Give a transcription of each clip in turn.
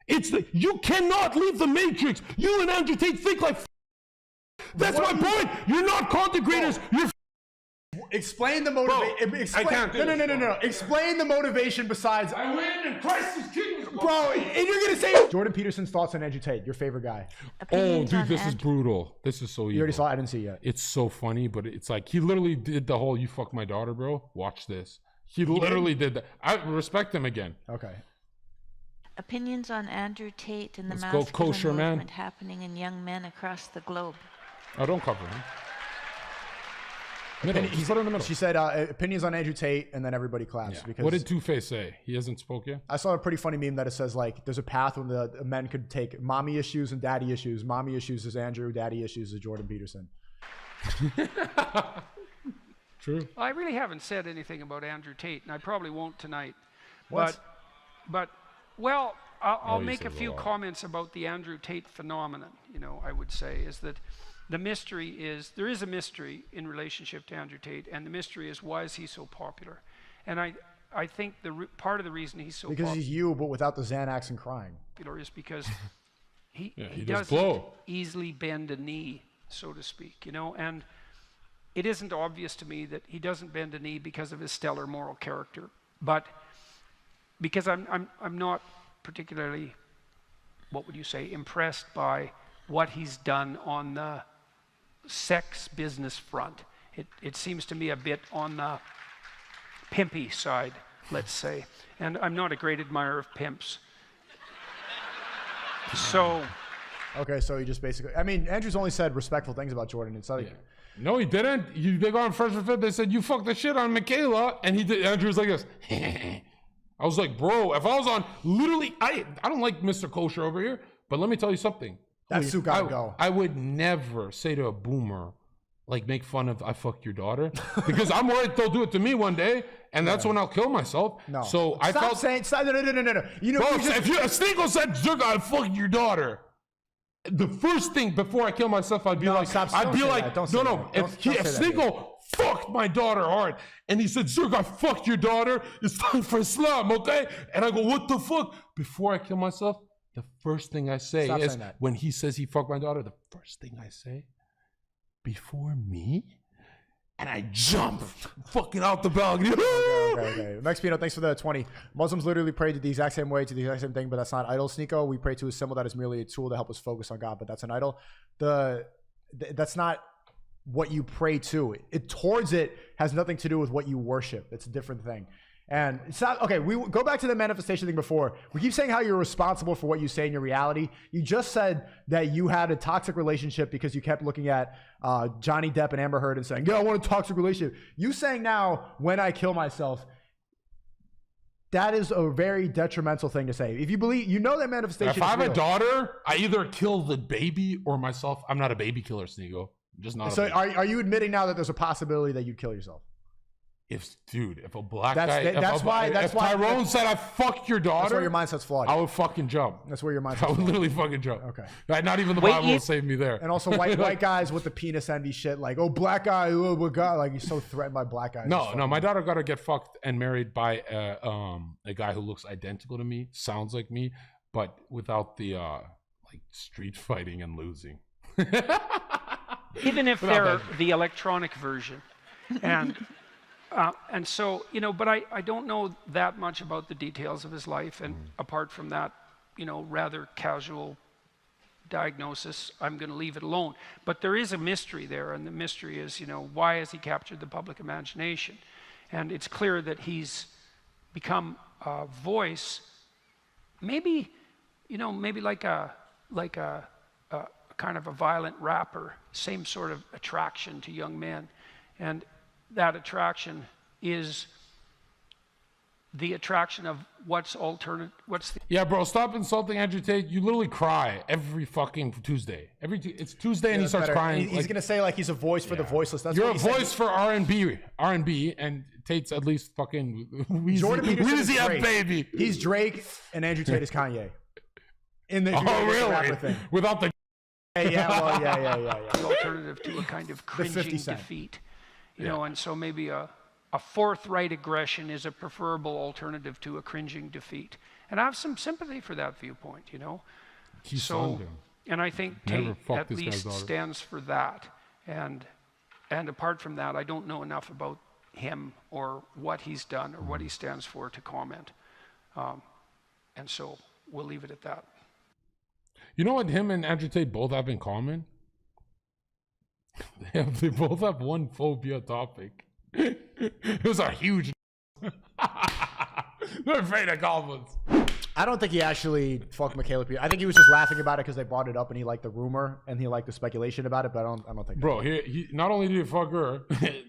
You cannot leave the Matrix. You and Andrew Tate think like. That's my point. You're not content creators. You're. Explain the motivation. I can't. No. Explain the motivation besides. I win and Christ is king. Bro, and you're gonna say Jordan Peterson's thoughts on Andrew Tate, your favorite guy. Opinions dude, this is brutal. This is so evil. You already saw it? I didn't see it yet. It's so funny, but it's like he literally did the whole "you fucked my daughter, bro." Watch this. He literally did that. I respect him again. Okay. Opinions on Andrew Tate and the Let's go masculine kosher, movement man. happening in young men across the globe. Oh, don't cover him. Middle. He's put in the middle. She said opinions on Andrew Tate, and then everybody claps. Yeah. Because What did Two-Face say? He hasn't spoke yet? I saw a pretty funny meme that it says like there's a path when the men could take mommy issues and daddy issues. Mommy issues is Andrew, daddy issues is Jordan Peterson. True. I really haven't said anything about Andrew Tate, and I probably won't tonight. What? But well, I'll you make said a few comments about the Andrew Tate phenomenon. You know, I would say is that the mystery is, there is a mystery in relationship to Andrew Tate, and the mystery is, why is he so popular? And I think part of the reason he's so Because he's you, but without the Xanax and crying. popular is because he does doesn't blow. easily bend a knee, so to speak, you know, and it isn't obvious to me that he doesn't bend a knee because of his stellar moral character, but because I'm not particularly, what would you say, impressed by what he's done on the sex business front. It seems to me a bit on the pimpy side, let's say. And I'm not a great admirer of pimps. So. Okay, so he just basically, I mean, Andrew's only said respectful things about Jordan. It's like, No, he didn't. They got on Fresh and Fit. They said, you fucked the shit on Michaela. And he did. Andrew's like this. I was like, bro, if I was on, literally, I don't like Mr. Kosher over here, but let me tell you something. that suit gotta go. I would never say to a boomer, like, make fun of I fucked your daughter, because I'm worried they'll do it to me one day, and that's when I'll kill myself. No. So I felt saying, no. You know, bro, you just, if Sneako said, Zherka, I fucked your daughter, the first thing before I kill myself, I'd be like, if Sneako fucked my daughter hard, and he said, Zherka, I fucked your daughter, it's time for Islam, okay? And I go, what the fuck? Before I kill myself, the first thing I say is, when he says he fucked my daughter, the first thing I say, before me, and I jump fucking out the balcony. Okay. Max Pino, thanks for the 20. Muslims literally pray to the exact same way, to the exact same thing, but that's not idol. Sneako, we pray to a symbol that is merely a tool to help us focus on God, but that's an idol. That's not what you pray to. Towards it has nothing to do with what you worship. It's a different thing. And it's not, okay, we go back to the manifestation thing before. We keep saying how you're responsible for what you say in your reality. You just said that you had a toxic relationship because you kept looking at Johnny Depp and Amber Heard and saying, yeah, I want a toxic relationship. You saying now, when I kill myself, that is a very detrimental thing to say. If you believe, you know that manifestation If I have is real. a daughter, I either kill the baby or myself. I'm not a baby killer, Sneako. I'm just not. So are you admitting now that there's a possibility that you'd kill yourself? If a black guy, if Tyrone said I fucked your daughter, that's where your mindset's flawed. I would fucking jump. That's where your mindset's I would flawed. literally fucking jump. Okay. Not even the Bible will save me there. And also white guys with the penis envy shit, like, oh, black guy, oh God, like he's so threatened by black guys. No, my daughter got to get fucked and married by a guy who looks identical to me, sounds like me, but without the like street fighting and losing. Even if they're the electronic version. And so, you know, but I don't know that much about the details of his life. And apart from that, you know, rather casual diagnosis, I'm going to leave it alone. But there is a mystery there. And the mystery is, you know, why has he captured the public imagination? And it's clear that he's become a voice, maybe, you know, maybe like a kind of a violent rapper, same sort of attraction to young men. And that attraction is the attraction of Yeah, bro, stop insulting Andrew Tate. You literally cry every fucking Tuesday. It's Tuesday and he starts crying. He's gonna say like he's a voice for the voiceless. That's You're what a he voice for R&B, and Tate's at least fucking Jordan Peterson is Weezy Drake. baby. He's Drake and Andrew Tate is Kanye. In the really? thing. Without the Yeah. the alternative to a kind of cringing defeat. You know, and so maybe a forthright aggression is a preferable alternative to a cringing defeat. And I have some sympathy for that viewpoint, you know. He So, signed him. and I think Never Tate fucked at this guy's least daughter. stands for that. And apart from that, I don't know enough about him or what he's done or what he stands for to comment. And so we'll leave it at that. You know what him and Andrew Tate both have in common? They both have one phobia topic. It was a huge. They're afraid of goblins. I don't think he actually fucked Michaela Peterson. I think he was just laughing about it because they brought it up and he liked the rumor and he liked the speculation about it. But I don't think. Bro, he not only did he fuck her.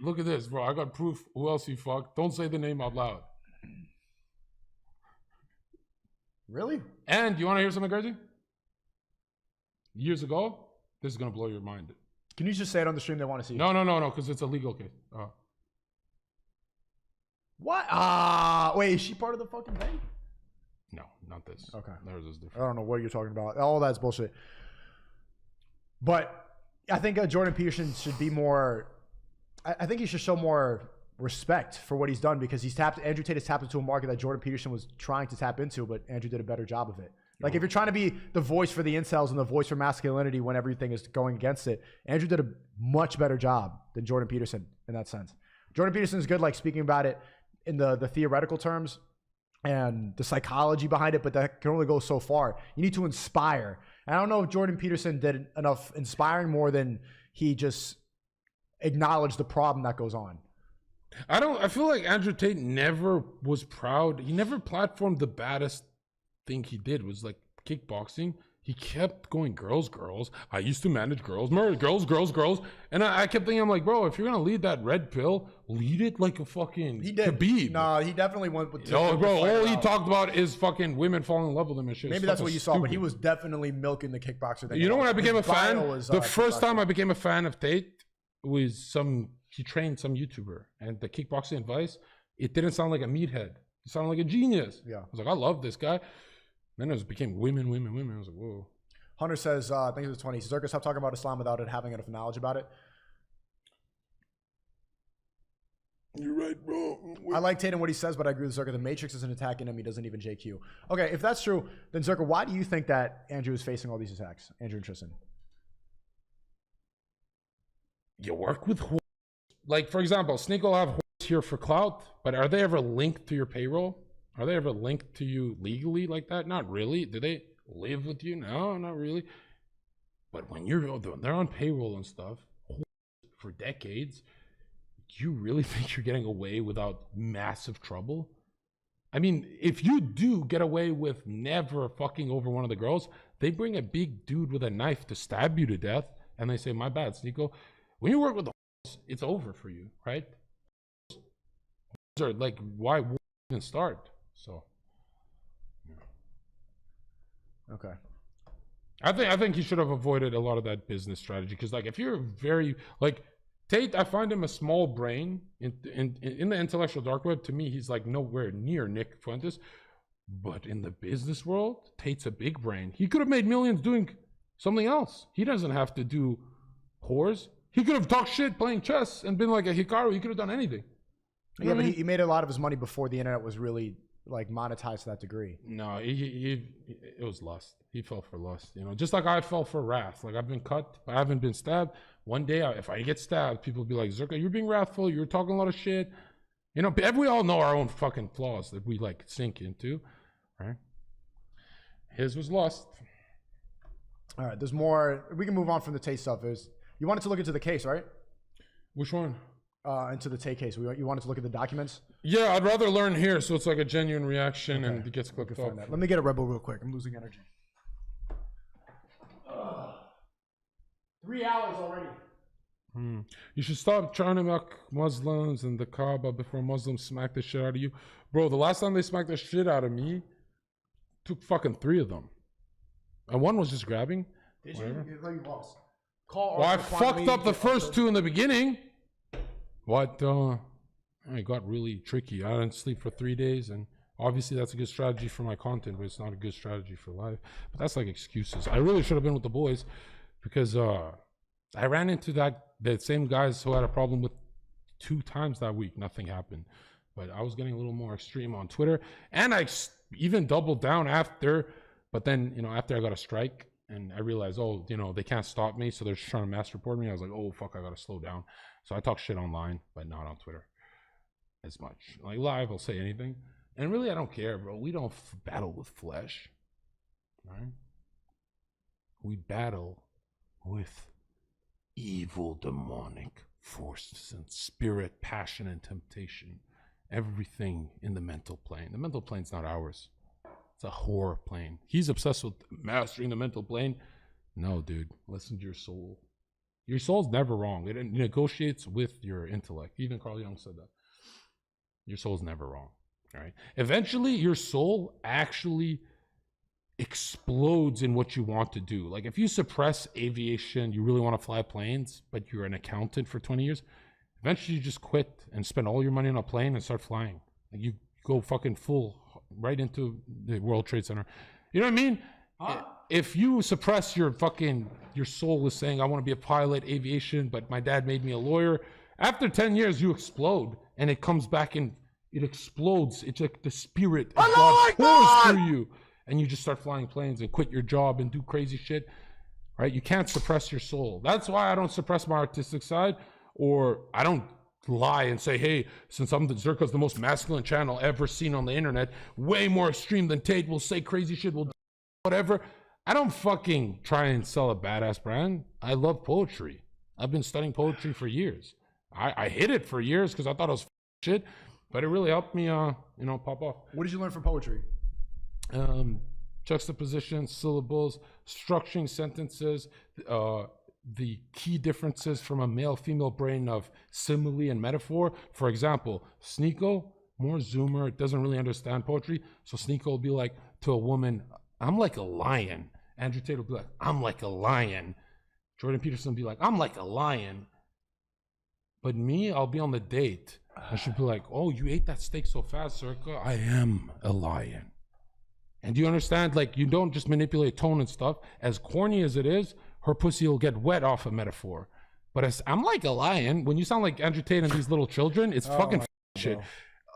Look at this, bro. I got proof. Who else he fucked? Don't say the name out loud. Really? And you want to hear something crazy? Years ago, this is gonna blow your mind. Can you just say it on the stream? They want to see. No, because it's a legal case. What? Wait, is she part of the fucking thing? No, not this. Okay. Theirs is I different. don't know what you're talking about. All that's bullshit. But I think Jordan Peterson should be more. I think he should show more respect for what he's done because Andrew Tate has tapped into a market that Jordan Peterson was trying to tap into, but Andrew did a better job of it. Like if you're trying to be the voice for the incels and the voice for masculinity when everything is going against it, Andrew did a much better job than Jordan Peterson in that sense. Jordan Peterson is good, like speaking about it in the theoretical terms and the psychology behind it, but that can only go so far. You need to inspire. And I don't know if Jordan Peterson did enough inspiring more than he just acknowledged the problem that goes on. I feel like Andrew Tate never was proud. He never platformed the baddest thing he did was like kickboxing. He kept going girls. I used to manage girls, girls. And I kept thinking, I'm like, bro, if you're going to lead that red pill, lead it like a fucking Khabib. No, he definitely went with bro, all he talked about is fucking women falling in love with him and shit. Maybe that's what you saw, but he was definitely milking the kickboxer thing. You know when I became a fan? The first time I became a fan of Tate was he trained some YouTuber, and the kickboxing advice, it didn't sound like a meathead. It sounded like a genius. Yeah. I was like, I love this guy. Then it became women. I was like, whoa. Hunter says, thanks for the 20. Zherka, stop talking about Islam without it having enough knowledge about it. You're right, bro. I like Tate and what he says, but I agree with Zherka. The Matrix isn't attacking him. He doesn't even JQ. Okay, if that's true, then Zherka, why do you think that Andrew is facing all these attacks? Andrew and Tristan. You work with whores. Like, for example, Sneako will have whores here for clout, but are they ever linked to your payroll? Are they ever linked to you legally like that? Not really. Do they live with you? No, not really. But when they're on payroll and stuff for decades, do you really think you're getting away without massive trouble? I mean, if you do get away with never fucking over one of the girls, they bring a big dude with a knife to stab you to death, and they say, my bad, Sneako. When you work with the whores, it's over for you, right? Are like, why even start? So, yeah. Okay. I think he should have avoided a lot of that business strategy because, like, if you're very like Tate, I find him a small brain in the intellectual dark web. To me, he's like nowhere near Nick Fuentes, but in the business world, Tate's a big brain. He could have made millions doing something else. He doesn't have to do whores. He could have talked shit playing chess and been like a Hikaru. He could have done anything. Yeah, but he made a lot of his money before the internet was really like monetized to that degree. No, it was lust. He fell for lust, you know, just like I fell for wrath. Like I've been cut, but I haven't been stabbed. One day, if I get stabbed, people will be like, Zherka, you're being wrathful. You're talking a lot of shit. You know, we all know our own fucking flaws that we like sink into, right? His was lust. All right, there's more. We can move on from the Tate stuff. You wanted to look into the case, right? Which one? Into the Tate case. You wanted to look at the documents? Yeah, I'd rather learn here so it's like a genuine reaction and it gets clicked off. Let me get a Red Bull real quick. I'm losing energy. 3 hours already. You should stop trying to mock Muslims and the Kaaba before Muslims smack the shit out of you. Bro, the last time they smacked the shit out of me, took fucking 3 of them. And one was just grabbing. Did you? You lost. Well, I fucked up the first 2 in the beginning. What? It got really tricky. I didn't sleep for 3 days, and obviously that's a good strategy for my content, but it's not a good strategy for life. But that's like excuses. I really should have been with the boys because I ran into the same guys who had a problem with 2 times that week. Nothing happened. But I was getting a little more extreme on Twitter, and I even doubled down after, but then, you know, after I got a strike and I realized, oh, you know, they can't stop me, so they're just trying to mass report me. I was like, oh, fuck, I gotta slow down. So I talk shit online, but not on Twitter as much. Like live, I'll say anything. And really, I don't care, bro. We don't battle with flesh, right? We battle with evil, demonic forces and spirit, passion, and temptation. Everything in the mental plane. The mental plane's not ours. It's a horror plane. He's obsessed with mastering the mental plane. No, dude. Listen to your soul. Your soul's never wrong. It negotiates with your intellect. Even Carl Jung said that. Your soul's never wrong. All right. Eventually, your soul actually explodes in what you want to do. Like if you suppress aviation, you really want to fly planes, but you're an accountant for 20 years, eventually you just quit and spend all your money on a plane and start flying. Like you go fucking full right into the World Trade Center. You know what I mean? If you suppress your soul is saying, I want to be a pilot, aviation, but my dad made me a lawyer. After 10 years, you explode and it comes back and it explodes. It's like the spirit of God pours through you. And you just start flying planes and quit your job and do crazy shit, right? You can't suppress your soul. That's why I don't suppress my artistic side, or I don't lie and say, hey, since Zherka's the most masculine channel ever seen on the internet, way more extreme than Tate, will say crazy shit, will do whatever. I don't fucking try and sell a badass brand. I love poetry. I've been studying poetry for years. I hid it for years because I thought it was shit, but it really helped me, pop off. What did you learn from poetry? Juxtaposition, syllables, structuring sentences, the key differences from a male-female brain of simile and metaphor. For example, Sneako, more zoomer, doesn't really understand poetry. So Sneako will be like to a woman, I'm like a lion. Andrew Tate will be like, I'm like a lion. Jordan Peterson will be like, I'm like a lion. But me, I'll be on the date. I should be like, oh, you ate that steak so fast, Zherka. I am a lion. And do you understand? Like, you don't just manipulate tone and stuff. As corny as it is, her pussy will get wet off a metaphor. But as I'm like a lion, when you sound like Andrew Tate and these little children, it's fucking shit.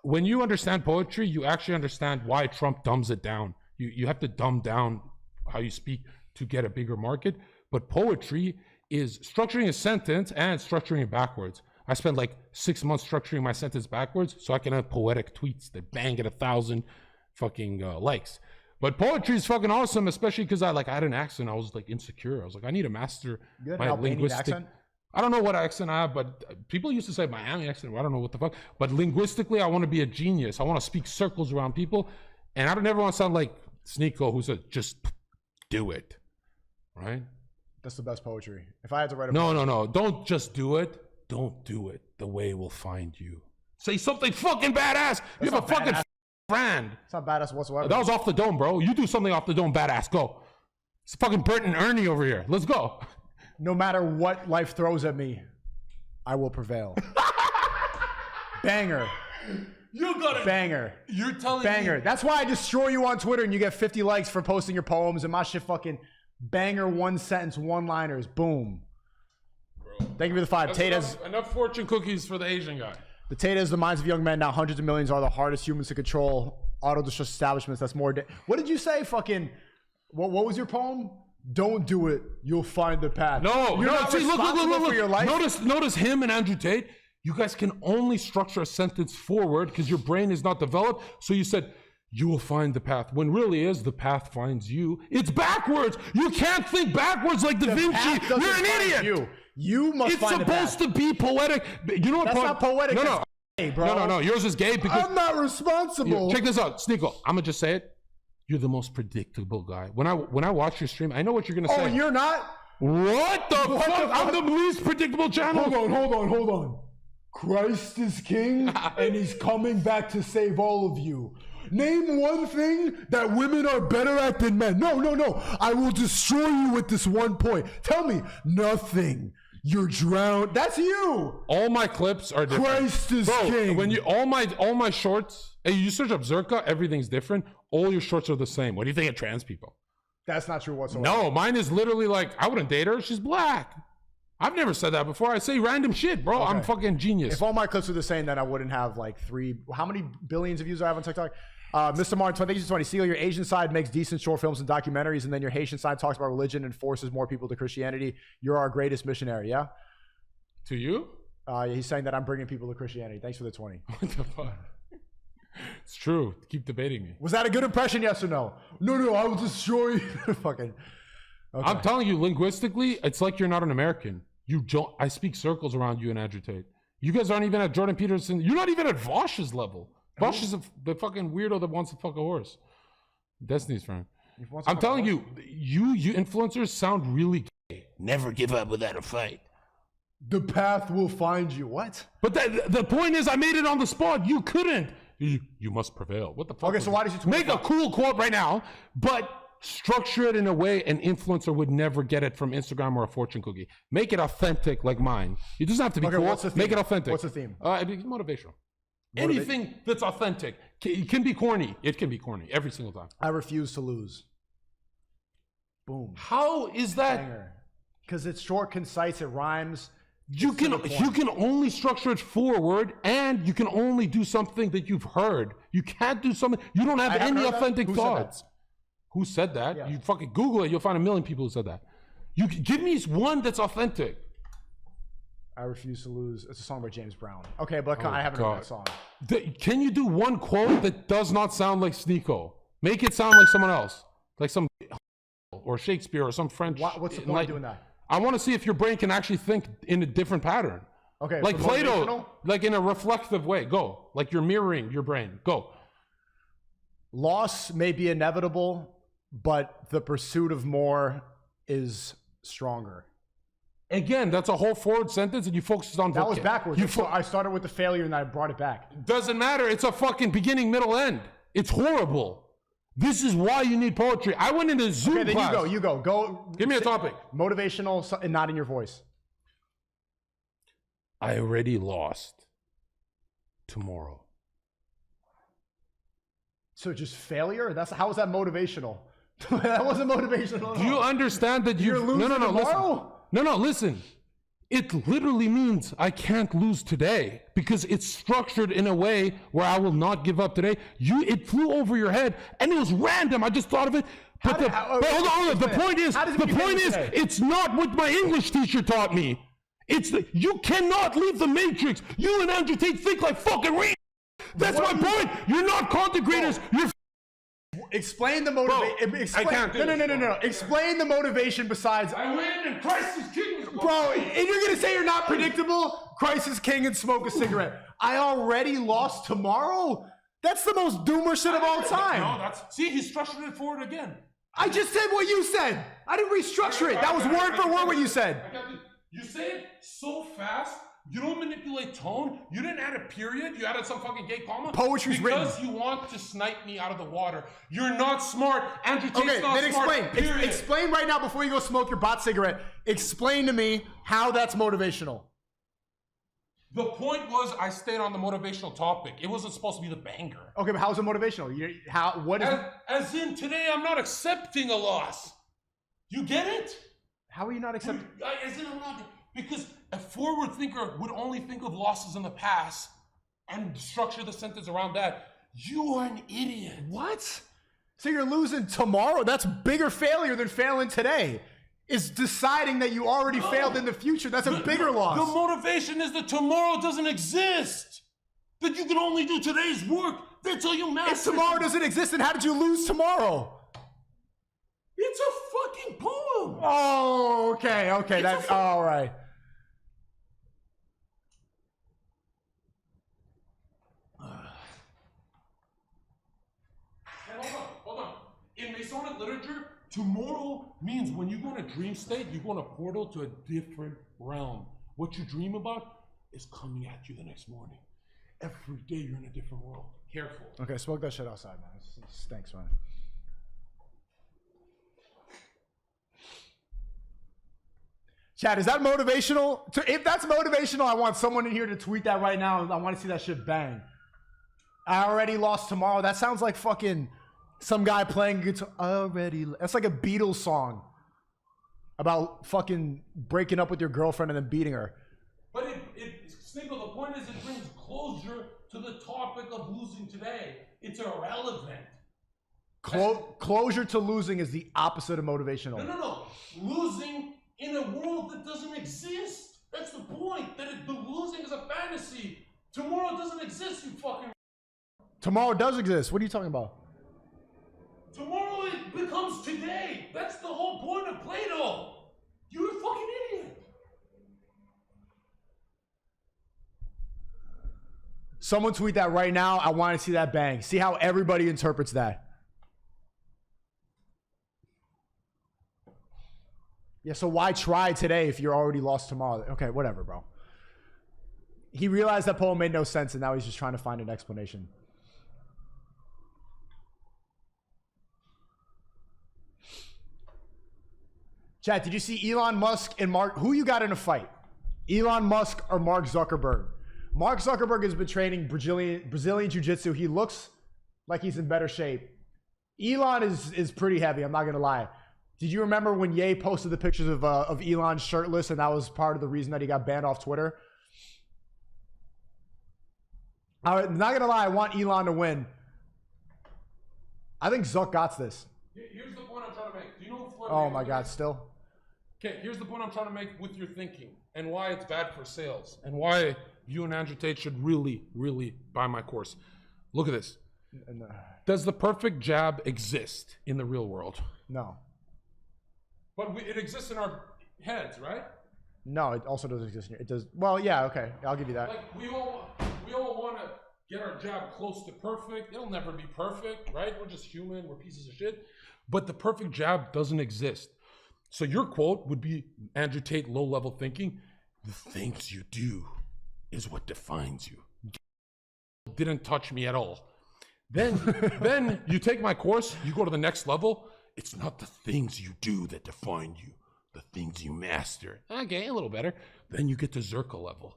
When you understand poetry, you actually understand why Trump dumbs it down. You have to dumb down how you speak to get a bigger market. But poetry is structuring a sentence and structuring it backwards. I spent like 6 months structuring my sentence backwards so I can have poetic tweets that bang at 1,000 fucking likes. But poetry is fucking awesome, especially because I had an accent. I was like insecure. I was like, I need to master my linguistic accent. I don't know what accent I have, but people used to say Miami accent. I don't know what the fuck. But linguistically, I want to be a genius. I want to speak circles around people, and I don't ever want to sound like Sneako, who said just do it, right? That's the best poetry. If I had to write a no, don't just do it. Don't do it. The way will find you. Say something fucking badass. You have a fucking brand. It's not badass whatsoever. That was off the dome, bro. You do something off the dome badass. Go. It's fucking Bert and Ernie over here. Let's go. No matter what life throws at me, I will prevail. Banger. You got it. Banger. You're telling Banger. me. That's why I destroy you on Twitter and you get 50 likes for posting your poems and my shit fucking banger, one sentence, one-liners. Boom. Bro. Thank you for the 5. Tate has enough fortune cookies for the Asian guy. The Tate is the minds of young men. Now hundreds of millions are the hardest humans to control. Auto-destruct establishments. That's more. What did you say? Fucking. What was your poem? Don't do it. You'll find the path. No. See, look. For your life. Notice him and Andrew Tate. You guys can only structure a sentence forward because your brain is not developed. So you said, you will find the path. When really is, the path finds you. It's backwards. You can't think backwards like Da Vinci. You're an idiot. You must find the path. It's supposed to be poetic. You know what? That's not poetic. No. That's gay, bro. No. Yours is gay because I'm not responsible. Check this out, Sneako. I'm gonna just say it. You're the most predictable guy. When I watch your stream, I know what you're gonna say. Oh, you're not? What the fuck? I'm the least predictable channel. Hold on. Christ is king and he's coming back to save all of you. Name one thing that women are better at than men. No. I will destroy you with this one point. Tell me. Nothing. You're drowned. That's you. All my clips are different. Christ is king. When you all my shorts, hey, you search up Zherka, everything's different. All your shorts are the same. What do you think of trans people? That's not true whatsoever. No, mine is literally like, I wouldn't date her. She's black. I've never said that before. I say random shit, bro. Okay. I'm fucking genius. If all my clips are the same, then I wouldn't have like how many billions of views I have on TikTok? Mr. Martin, thank you for 20. Seal, your Asian side makes decent short films and documentaries, and then your Haitian side talks about religion and forces more people to Christianity. You're our greatest missionary, yeah? To you? He's saying that I'm bringing people to Christianity. Thanks for the 20. What the fuck? It's true. Keep debating me. Was that a good impression, yes or no? No, I will destroy you. Fucking. Okay. I'm telling you, linguistically, it's like you're not an American. You don't. I speak circles around you and Andrew Tate. You guys aren't even at Jordan Peterson. You're not even at Vosh's level. Vosh is the fucking weirdo that wants to fuck a horse. Destiny's friend. I'm telling you, you influencers sound really gay. Never give up without a fight. The path will find you. What? But the point is, I made it on the spot. You couldn't. You must prevail. What the fuck? Okay, so why did you make a cool quote right now, but structure it in a way an influencer would never get it from Instagram or a fortune cookie. Make it authentic like mine. It doesn't have to be cool. What's the theme? Make it authentic. What's the theme? Motivational. Anything that's authentic. It can be corny. It can be corny every single time. I refuse to lose. Boom. How is that? Because it's short, concise, it rhymes. You can only structure it forward, and you can only do something that you've heard. You can't do something. You don't have any authentic thoughts. Who said that? Yeah. You fucking Google it. You'll find a million people who said that. You give me one that's authentic. I refuse to lose. It's a song by James Brown. Okay, but I haven't heard that song. Can you do one quote that does not sound like Sneako? Make it sound like someone else, like some or Shakespeare or some French. What's the point of doing that? I want to see if your brain can actually think in a different pattern. Okay, like Plato, like in a reflective way. Go, like you're mirroring your brain. Go. Loss may be inevitable, but the pursuit of more is stronger. Again, that's a whole forward sentence, and you focused on that was backwards. I started with the failure, and I brought it back. Doesn't matter. It's a fucking beginning, middle, end. It's horrible. This is why you need poetry. I went into Zoom class. You go. Give me a topic. Motivational and not in your voice. I already lost tomorrow. So just failure? How is that motivational? That wasn't motivational. Do you understand that you're losing tomorrow? Listen. It literally means I can't lose today because it's structured in a way where I will not give up today. It flew over your head and it was random. I just thought of it. But hold on. The point is, it's not what my English teacher taught me. You cannot leave the matrix. You and Andrew Tate think like fucking real. That's my point. You're not content creators. You're explain the motivation. I can't do No. Explain the motivation besides. I win and Christ is king. Bro, and you're gonna say you're not predictable? Christ is king and smoke a cigarette. I already lost tomorrow? That's the most doomer shit of all time. No, see, he structured it forward again. I just said what you said. I didn't restructure it. That was word for word what you said. You say it so fast. You don't manipulate tone. You didn't add a period. You added some fucking gay comma. Poetry's written. Because you want to snipe me out of the water. You're not smart. Andrew Tate's not smart. Explain. Explain right now before you go smoke your bot cigarette. Explain to me how that's motivational. The point was I stayed on the motivational topic. It wasn't supposed to be the banger. Okay, but how is it motivational? As in today, I'm not accepting a loss. You get it? How are you not accepting? As in I'm not... Because a forward thinker would only think of losses in the past and structure the sentence around that. You are an idiot. What? So you're losing tomorrow? That's bigger failure than failing today. Is deciding that you already failed in the future. That's a bigger loss. The motivation is that tomorrow doesn't exist. That you can only do today's work. That's how you master. If tomorrow doesn't exist, then how did you lose tomorrow? It's a fucking poem. Oh, okay. That's all right. Hold on. In Masonic literature, tomorrow means when you go in a dream state, you go in a portal to a different realm. What you dream about is coming at you the next morning. Every day you're in a different world. Careful. Okay, smoke that shit outside, man. It stinks, man. Chad, is that motivational? If that's motivational, I want someone in here to tweet that right now. I want to see that shit bang. I already lost tomorrow. That sounds like fucking some guy playing guitar. That's like a Beatles song about fucking breaking up with your girlfriend and then beating her. But Sneako, the point is it brings closure to the topic of losing today. It's irrelevant. Closure to losing is the opposite of motivational. No. Losing in a world that doesn't exist. That's the point. The losing is a fantasy. Tomorrow doesn't exist, you fucking... Tomorrow does exist. What are you talking about? Tomorrow it becomes today. That's the whole point of Plato. You're a fucking idiot. Someone tweet that right now. I want to see that bang. See how everybody interprets that. Yeah, so why try today if you're already lost tomorrow? Okay, whatever, bro. He realized that poem made no sense, and now he's just trying to find an explanation. Chat, did you see Elon Musk and Mark? Who you got in a fight? Elon Musk or Mark Zuckerberg? Mark Zuckerberg has been training Brazilian Jiu-Jitsu. He looks like he's in better shape. Elon is pretty heavy, I'm not going to lie. Did you remember when Ye posted the pictures of Elon shirtless, and that was part of the reason that he got banned off Twitter? I'm not going to lie, I want Elon to win. I think Zuck got this. Here's the point I'm trying to make. Do you know Floyd Oh my God, still? Okay, here's the point I'm trying to make with your thinking and why it's bad for sales and why you and Andrew Tate should really, really buy my course. Look at this. Does the perfect jab exist in the real world? No. But it exists in our heads, right? No, it also doesn't exist. It does. Well, yeah, okay. I'll give you that. Like we all want to get our jab close to perfect. It'll never be perfect, right? We're just human. We're pieces of shit. But the perfect jab doesn't exist. So your quote would be, Andrew Tate, low-level thinking, the things you do is what defines you. Didn't touch me at all. Then you take my course, you go to the next level. It's not the things you do that define you, the things you master. Okay, a little better. Then you get to Zherka level.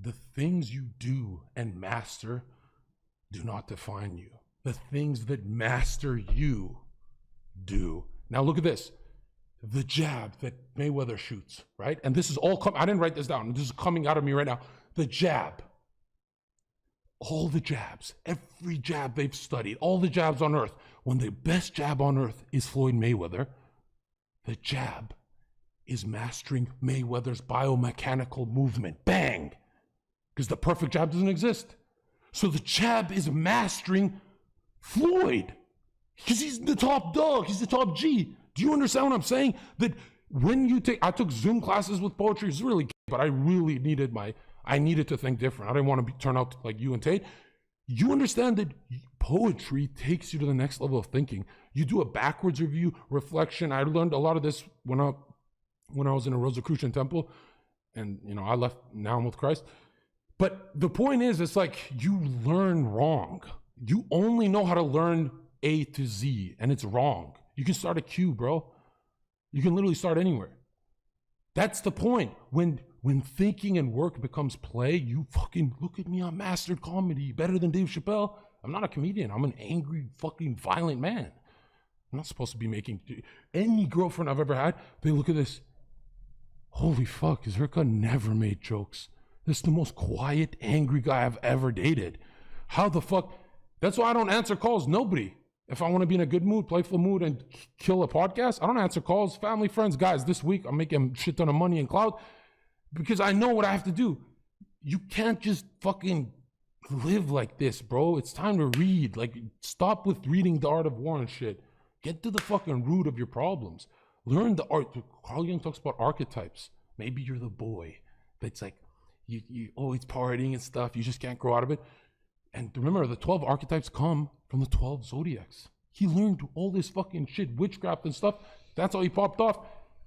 The things you do and master do not define you. The things that master you do. Now look at this. The jab that Mayweather shoots, right? And this is all, I didn't write this down. This is coming out of me right now. The jab. All the jabs, every jab they've studied, all the jabs on earth. When the best jab on earth is Floyd Mayweather, the jab is mastering Mayweather's biomechanical movement. Bang! Because the perfect jab doesn't exist. So the jab is mastering Floyd. Because he's the top dog, he's the top G. Do you understand what I'm saying? That when you I took Zoom classes with poetry, it's really, but I really needed I needed to think different. I didn't want to turn out like you and Tate. You understand that poetry takes you to the next level of thinking. You do a backwards review, reflection. I learned a lot of this when I was in a Rosicrucian temple, and I left. Now I'm with Christ. But the point is, it's like you learn wrong. You only know how to learn A to Z, and it's wrong. You can start a Q, bro. You can literally start anywhere. That's the point. When thinking and work becomes play, you fucking look at me. I mastered comedy better than Dave Chappelle. I'm not a comedian. I'm an angry, fucking violent man. I'm not supposed to be making... Any girlfriend I've ever had, they look at this. Holy fuck, Zherka never made jokes. This is the most quiet, angry guy I've ever dated. How the fuck... That's why I don't answer calls. Nobody. If I want to be in a good mood, playful mood, and kill a podcast, I don't answer calls. Family, friends, guys, this week I'm making a shit ton of money and clout because I know what I have to do. You can't just fucking live like this, bro. It's time to read. Like, stop with reading The Art of War and shit. Get to the fucking root of your problems. Learn the art. Carl Jung talks about archetypes. Maybe you're the boy that's like, you always partying and stuff. You just can't grow out of it. And remember, the 12 archetypes come from the 12 zodiacs. He learned all this fucking shit, witchcraft and stuff. That's how he popped off.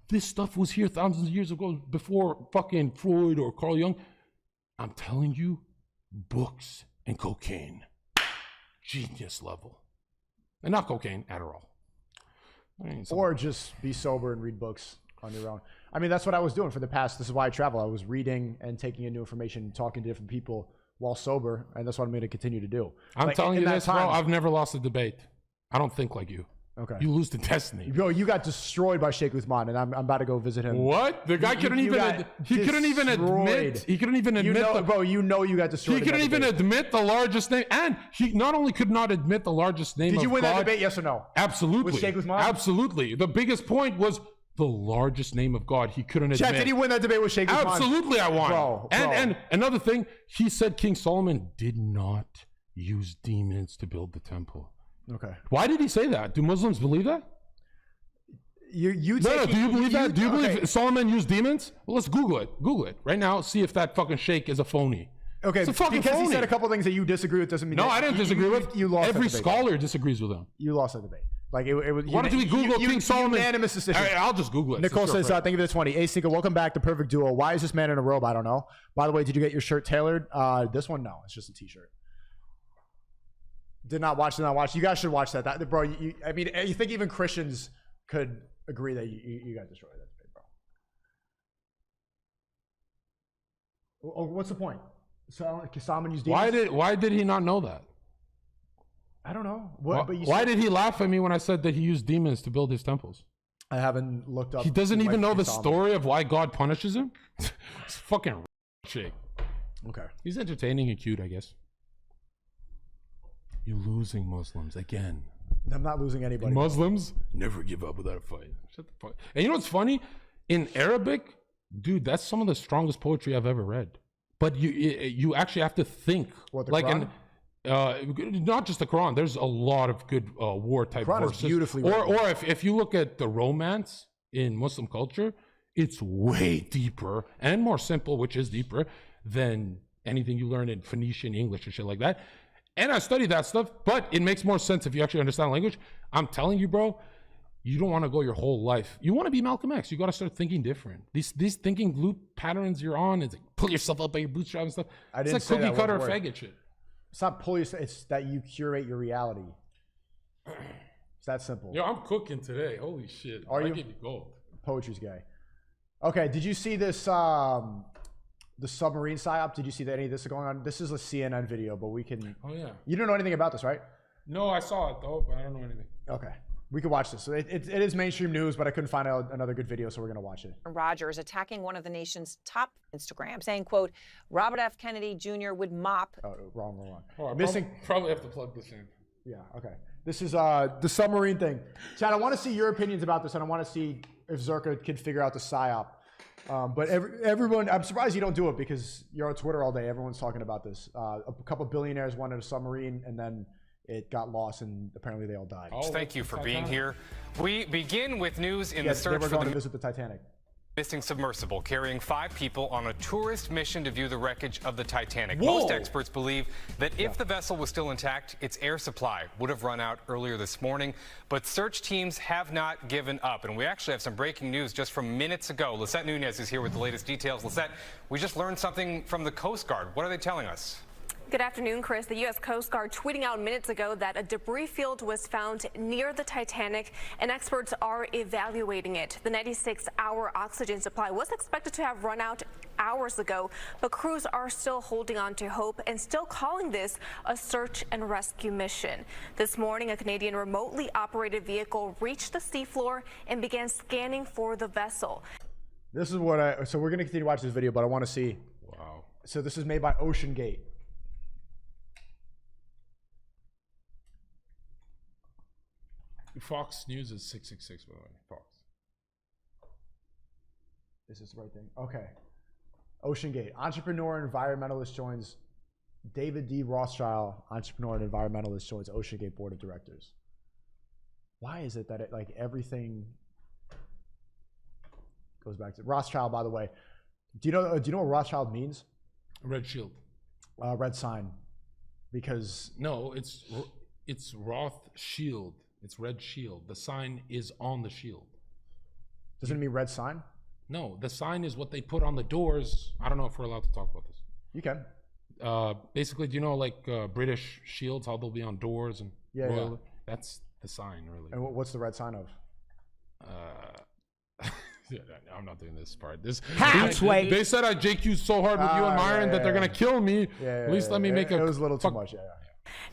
This stuff was here thousands of years ago before fucking Freud or Carl Jung. I'm telling you, books and cocaine. Genius level. And not cocaine, Adderall. Or just be sober and read books on your own. I mean, that's what I was doing for the past. This is why I travel. I was reading and taking in new information, talking to different people while sober, and that's what I'm going to continue to do. I'm telling you this, bro, I've never lost a debate. I don't think like you. Okay. You lose to Destiny. Bro, you got destroyed by Sheikh Uthman, and I'm about to go visit him. What? The guy couldn't even admit. He couldn't even admit. Bro, you got destroyed. He couldn't even admit the largest name, and he not only could not admit the largest name. Did you win that debate? Yes or no? Absolutely. With Sheikh Uthman? Absolutely. The biggest point was the largest name of God. He couldn't admit. Chat, did he win that debate with Sheikh Uthman? Absolutely, I won. Bro. And another thing, he said King Solomon did not use demons to build the temple. Okay. Why did he say that? Do Muslims believe that? Do you believe that? Do you believe Solomon used demons? Well, let's Google it. Google it right now. See if that fucking sheikh is a phony. Okay, it's a fucking because phony. He said a couple things that you disagree with doesn't mean. No, I didn't disagree with. You lost. Every scholar disagrees with him. You lost that debate. Like it was. Why don't we Google King Solomon? Unanimous decision. Right, I'll just Google it. Nicole says, "Thank you for the 20." Hey, Sneako, welcome back to Perfect Duo. Why is this man in a robe? I don't know. By the way, did you get your shirt tailored? This one, no. It's just a T-shirt. Did not watch. You guys should watch that. Bro, I mean, you think even Christians could agree that you got destroyed that debate, bro. Oh, what's the point? So Solomon used demons? Why did he not know that? I don't know. Why did he laugh at me when I said that he used demons to build his temples? I haven't looked up. He doesn't even know the story of why God punishes him. It's fucking shit. Okay. He's entertaining and cute, I guess. You're losing, Muslims, again. I'm not losing anybody. Muslims never give up without a fight. Shut the fuck. And you know what's funny? In Arabic, dude, that's some of the strongest poetry I've ever read. But you actually have to think. What, the like Quran? Not just the Quran. There's a lot of good war type Quran verses. Is beautifully or if you look at the romance in Muslim culture, it's way deeper and more simple, which is deeper than anything you learn in Phoenician, English, and shit like that. And I studied that stuff, but it makes more sense if you actually understand the language. I'm telling you, bro, you don't want to go your whole life. You want to be Malcolm X. You got to start thinking different. These thinking loop patterns you're on, it's like pull yourself up by your bootstraps and stuff. It's like cookie cutter faggot shit. It's not pull yourself. It's that you curate your reality. It's that simple. Yo, I'm cooking today. Holy shit. Are you? Give you gold. Poetry's gay. Okay, did you see this? The submarine psyop. Did you see that any of this is going on? This is a CNN video, but we can. Oh yeah. You don't know anything about this, right? No, I saw it though, but I don't know anything. Okay, we can watch this. So it is mainstream news, but I couldn't find another good video, so we're gonna watch it. Rogers attacking one of the nation's top Instagram, saying, "quote Robert F. Kennedy Jr. would mop." Oh, wrong. Oh, Missing. Probably have to plug this in. Yeah. Okay. This is the submarine thing. Chad, I want to see your opinions about this, and I want to see if Zherka can figure out the psyop. But everyone, I'm surprised you don't do it because you're on Twitter all day. Everyone's talking about this. A couple billionaires wanted a submarine, and then it got lost, and apparently they all died. Oh, thank you for being here. We begin with news in the search they were for going the to visit the Titanic. missing submersible, carrying 5 people on a tourist mission to view the wreckage of the Titanic. Whoa. Most experts believe that if the vessel was still intact, its air supply would have run out earlier this morning. But search teams have not given up. And we actually have some breaking news just from minutes ago. Lisette Nunez is here with the latest details. Lisette, we just learned something from the Coast Guard. What are they telling us? Good afternoon, Chris. The U.S. Coast Guard tweeting out minutes ago that a debris field was found near the Titanic, and experts are evaluating it. The 96-hour oxygen supply was expected to have run out hours ago, but crews are still holding on to hope and still calling this a search and rescue mission. This morning, a Canadian remotely operated vehicle reached the seafloor and began scanning for the vessel. This is what so we're going to continue to watch this video, but I want to see. Wow. So this is made by Ocean Gate. Fox News is 666, by the way. Fox. Is this the right thing? Okay. Ocean Gate. Entrepreneur and environmentalist joins David D. Rothschild. Entrepreneur and environmentalist joins Ocean Gate Board of Directors. Why is it that like everything goes back to Rothschild? By the way, do you know what Rothschild means? Red shield. Red sign. Because no, it's Roth shield. It's red shield. The sign is on the shield. Doesn't it mean red sign? No, the sign is what they put on the doors. I don't know if we're allowed to talk about this. You can. Basically, do you know like British shields, how they'll be on doors and yeah. That's the sign, really. And what's the red sign of? I'm not doing this part. They said I JQ so hard with you and Myron that they're gonna kill me. Yeah, At least let me make it was a little too much. Yeah.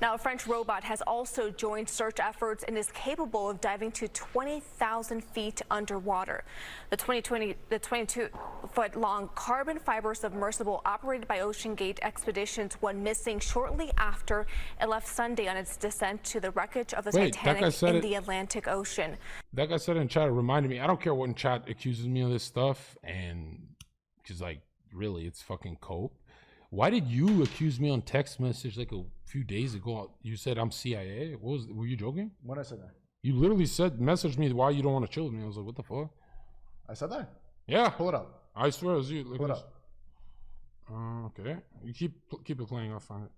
Now, a French robot has also joined search efforts and is capable of diving to 20,000 feet underwater. The 22-foot-long carbon fiber submersible operated by OceanGate Expeditions went missing shortly after it left Sunday on its descent to the wreckage of the Titanic in the Atlantic Ocean. That guy said in chat, it reminded me, I don't care what in chat accuses me of this stuff, and because, like, really, it's fucking cope. Why did you accuse me on text message like a few days ago? You said I'm CIA. Were you joking? When I said that? You literally messaged me why you don't want to chill with me. I was like, what the fuck? I said that? Yeah. Pull it up. I swear it was you. Pull it up. Okay. You keep it playing. I'll find it.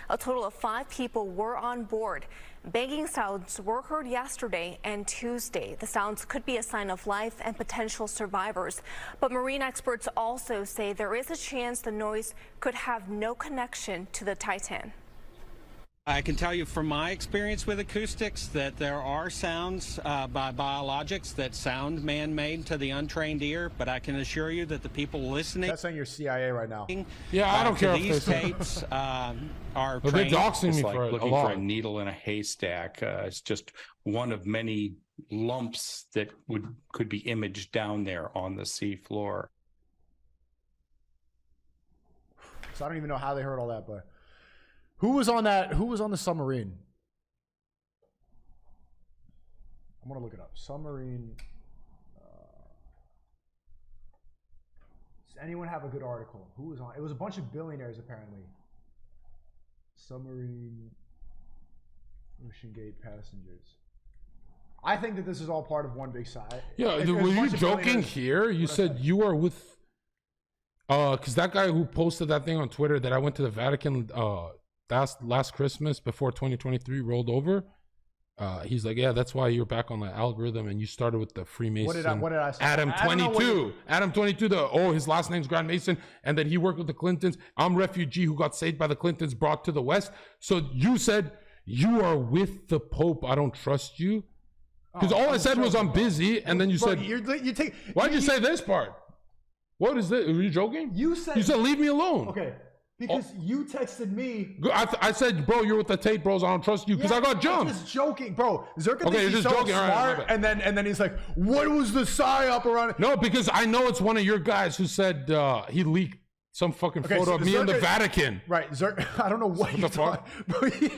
A total of 5 people were on board. Banging sounds were heard yesterday and Tuesday. The sounds could be a sign of life and potential survivors. But marine experts also say there is a chance the noise could have no connection to the Titan. I can tell you from my experience with acoustics that there are sounds by biologics that sound man-made to the untrained ear, but I can assure you that the people listening— That's saying you're CIA right now. Yeah, I don't care if these tapes are they're trained. doxing me It's like for looking a lot. for a needle in a haystack. It's just one of many lumps that could be imaged down there on the sea floor. So I don't even know how they heard all that, but who was on that? Who was on the submarine? I'm gonna look it up. Submarine. Does anyone have a good article? Who was on? It was a bunch of billionaires apparently. Submarine. OceanGate passengers. I think that this is all part of one big side. Yeah, were you joking here? You said you are with because that guy who posted that thing on Twitter that I went to the Vatican last Christmas before 2023 rolled over. He's like, yeah, that's why you're back on the algorithm and you started with the Freemason. What did I say? Adam 22. Adam 22, his last name's Grand Mason, and then he worked with the Clintons. I'm refugee who got saved by the Clintons, brought to the West. So you said you are with the Pope. I don't trust you. Because all I said was I'm busy, and then you said, why'd you say this part? What is this? Are you joking? You said leave me alone. Okay. Because you texted me. I said, bro, you're with the Tate bros. I don't trust you because I got jumped. I'm just joking, bro. Zherka thinks you're he's just so joking. smart, All right, and then he's like, "What was the psyop around it?" No, because I know it's one of your guys who said he leaked some fucking photo of me in the Vatican. Right, Zherka. I don't know what the fuck.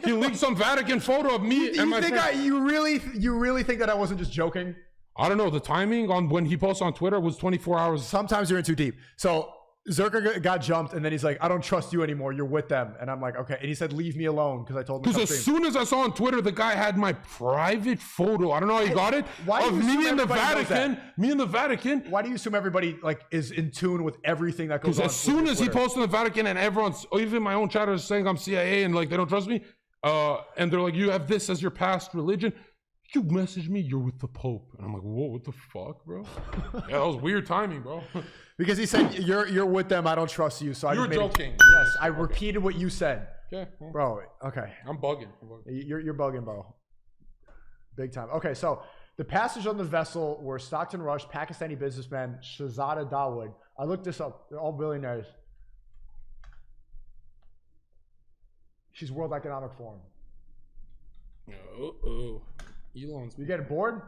He leaked some Vatican photo of me and my friend. You really think that I wasn't just joking? I don't know. The timing on when he posted on Twitter was 24 hours. Sometimes you're in too deep. So Zherka got jumped, and then he's like, "I don't trust you anymore. You're with them." And I'm like, "Okay." And he said, "Leave me alone," because I told him. Because as soon as I saw on Twitter, the guy had my private photo. I don't know how he got it. Why of me in the Vatican. Me in the Vatican. Why do you assume everybody like is in tune with everything that goes on? Because as soon as he posted in the Vatican, and everyone's, even my own chatter is saying I'm CIA, and like they don't trust me, and they're like, "You have this as your past religion." You message me, you're with the Pope, and I'm like, "Whoa, what the fuck, bro?" Yeah, that was weird timing, bro. Because he said you're with them. I don't trust you. So you're joking. Yes, I repeated what you said. Okay, bro. Okay, I'm bugging. You're bugging, bro. Big time. Okay, so the passengers on the vessel were Stockton Rush, Pakistani businessman Shahzada Dawood. I looked this up. They're all billionaires. She's World Economic Forum. Elon's. You getting bored?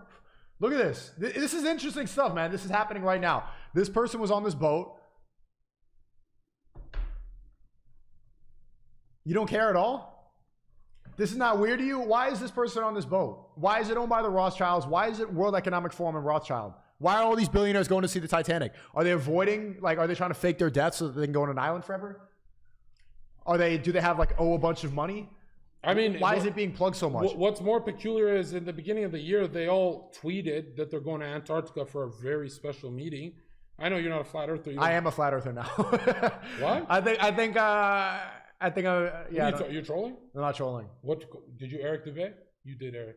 Look at this. This is interesting stuff, man. This is happening right now. This person was on this boat. You don't care at all? This is not weird to you? Why is this person on this boat? Why is it owned by the Rothschilds? Why is it World Economic Forum and Rothschild? Why are all these billionaires going to see the Titanic? Are they avoiding, are they trying to fake their deaths so that they can go on an island forever? Do they have a bunch of money? I mean, why is it being plugged so much? What's more peculiar is in the beginning of the year, they all tweeted that they're going to Antarctica for a very special meeting. I know you're not a flat earther. I am a flat earther now. What? I think, You're trolling? I'm not trolling. What did you, Eric Dubé? You did, Eric.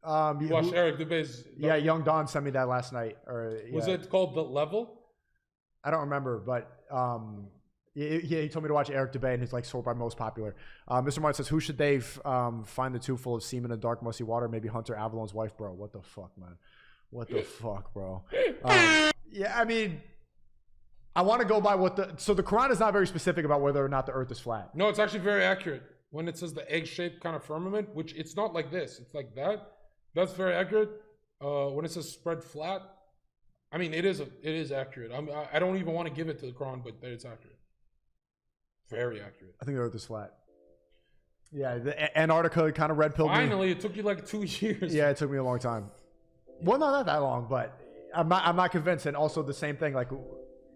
You watched Eric Dubé's. Yeah, Young Don sent me that last night. Was it called The Level? I don't remember, but he told me to watch Eric Dubé, and he's sort by most popular. Mr. Martin says, who should they find the tube full of semen in dark, musty water? Maybe Hunter Avalon's wife, bro. What the fuck, man? What the fuck, bro? Yeah, I mean, I want to go by so the Quran is not very specific about whether or not the earth is flat. No, it's actually very accurate. When it says the egg-shaped kind of firmament, which it's not like this, it's like that. That's very accurate. When it says spread flat, I mean, it is accurate. I don't even want to give it to the Quran, but it's accurate. Very accurate. I think the earth is flat. Yeah, the Antarctica kind of red-pilled me. Finally, it took you like 2 years. Yeah, it took me a long time. Well, no, not that long, but I'm not convinced. And also the same thing, like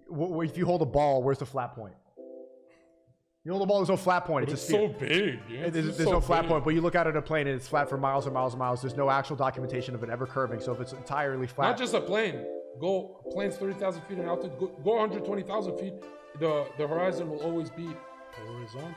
if you hold a ball, where's the flat point? You hold the ball, there's no flat point. It's so big. Yeah, there's no flat point, but you look at it at a plane and it's flat for miles and miles and miles. There's no actual documentation of it ever curving. So if it's entirely flat. Not just a plane. Plane's 30,000 feet in altitude. Go 120,000 feet. The horizon will always be horizontal.